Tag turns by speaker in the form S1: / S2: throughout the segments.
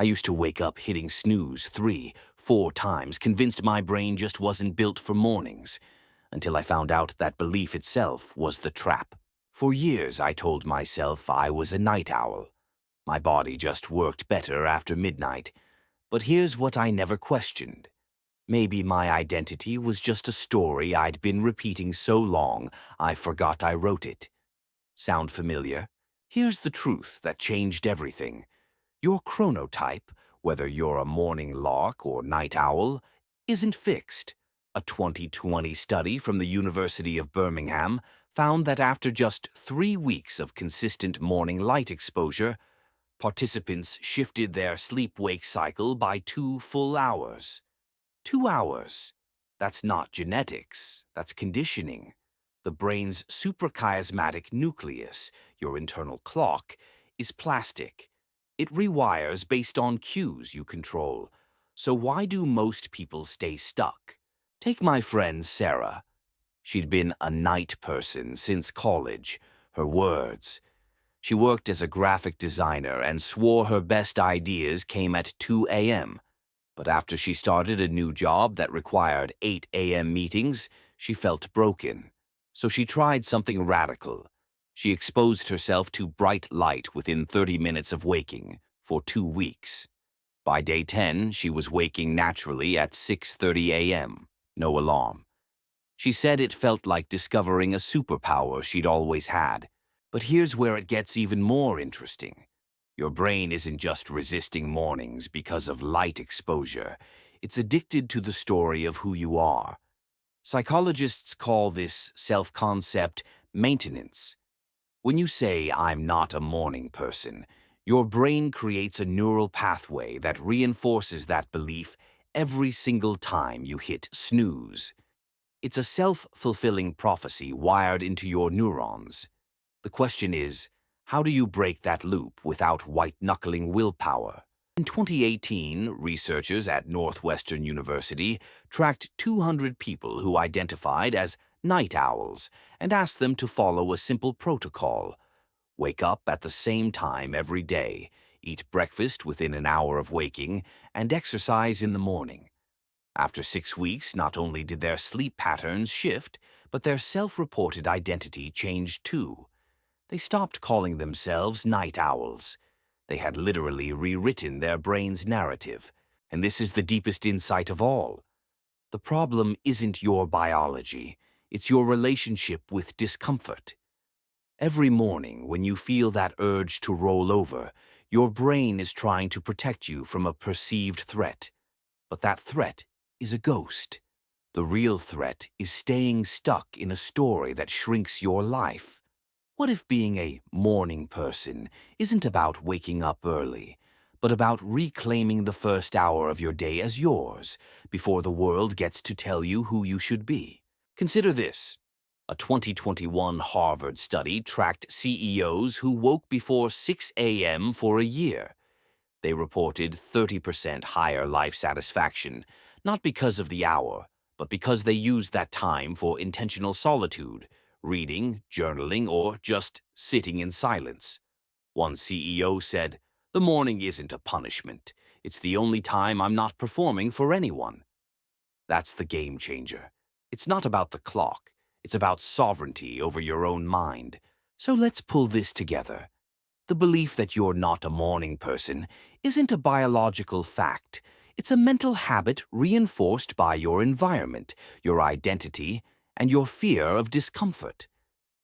S1: I used to wake up hitting snooze 3, 4 times, convinced my brain just wasn't built for mornings, until I found out that belief itself was the trap. For years, I told myself I was a night owl. My body just worked better after midnight. But here's what I never questioned. Maybe my identity was just a story I'd been repeating so long I forgot I wrote it. Sound familiar? Here's the truth that changed everything. Your chronotype, whether you're a morning lark or night owl, isn't fixed. A 2020 study from the University of Birmingham found that after just 3 weeks of consistent morning light exposure, participants shifted their sleep-wake cycle by 2 full hours. 2 hours. That's not genetics, that's conditioning. The brain's suprachiasmatic nucleus, your internal clock, is plastic. It rewires based on cues you control. So why do most people stay stuck? Take my friend Sarah. She'd been a night person since college. Her words. She worked as a graphic designer and swore her best ideas came at 2 a.m. But after she started a new job that required 8 a.m. meetings, she felt broken. So she tried something radical. She exposed herself to bright light within 30 minutes of waking for 2 weeks. By day 10, she was waking naturally at 6:30 a.m., no alarm. She said it felt like discovering a superpower she'd always had. But here's where it gets even more interesting. Your brain isn't just resisting mornings because of light exposure. It's addicted to the story of who you are. Psychologists call this self-concept maintenance. When you say, "I'm not a morning person," your brain creates a neural pathway that reinforces that belief every single time you hit snooze. It's a self-fulfilling prophecy wired into your neurons. The question is, how do you break that loop without white-knuckling willpower? In 2018, researchers at Northwestern University tracked 200 people who identified as night owls and asked them to follow a simple protocol. Wake up at the same time every day, eat breakfast within an hour of waking, and exercise in the morning. After 6 weeks, not only did their sleep patterns shift, but their self-reported identity changed too. They stopped calling themselves night owls. They had literally rewritten their brain's narrative, and this is the deepest insight of all. The problem isn't your biology, it's your relationship with discomfort. Every morning, when you feel that urge to roll over, your brain is trying to protect you from a perceived threat. But that threat is a ghost. The real threat is staying stuck in a story that shrinks your life. What if being a morning person isn't about waking up early, but about reclaiming the first hour of your day as yours before the world gets to tell you who you should be? Consider this. A 2021 Harvard study tracked CEOs who woke before 6 a.m. for a year. They reported 30% higher life satisfaction, not because of the hour, but because they used that time for intentional solitude, reading, journaling, or just sitting in silence. One CEO said, "The morning isn't a punishment. It's the only time I'm not performing for anyone." That's the game changer. It's not about the clock. It's about sovereignty over your own mind. So let's pull this together. The belief that you're not a morning person isn't a biological fact. It's a mental habit reinforced by your environment, your identity, and your fear of discomfort.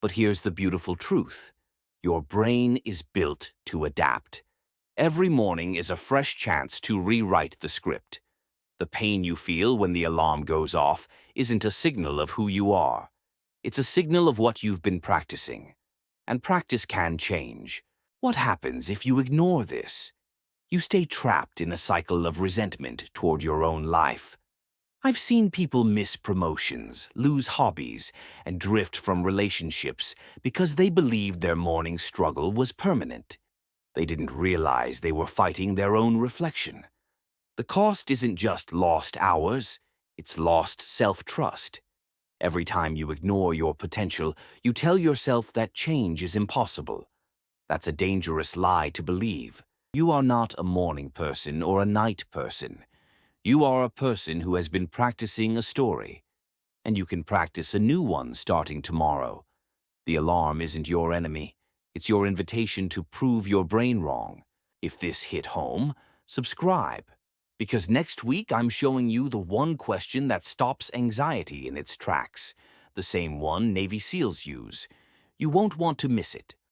S1: But here's the beautiful truth. Your brain is built to adapt. Every morning is a fresh chance to rewrite the script. The pain you feel when the alarm goes off isn't a signal of who you are. It's a signal of what you've been practicing. And practice can change. What happens if you ignore this? You stay trapped in a cycle of resentment toward your own life. I've seen people miss promotions, lose hobbies, and drift from relationships because they believed their morning struggle was permanent. They didn't realize they were fighting their own reflection. The cost isn't just lost hours, it's lost self-trust. Every time you ignore your potential, you tell yourself that change is impossible. That's a dangerous lie to believe. You are not a morning person or a night person. You are a person who has been practicing a story, and you can practice a new one starting tomorrow. The alarm isn't your enemy. It's your invitation to prove your brain wrong. If this hit home, subscribe. Because next week I'm showing you the one question that stops anxiety in its tracks, the same one Navy SEALs use. You won't want to miss it.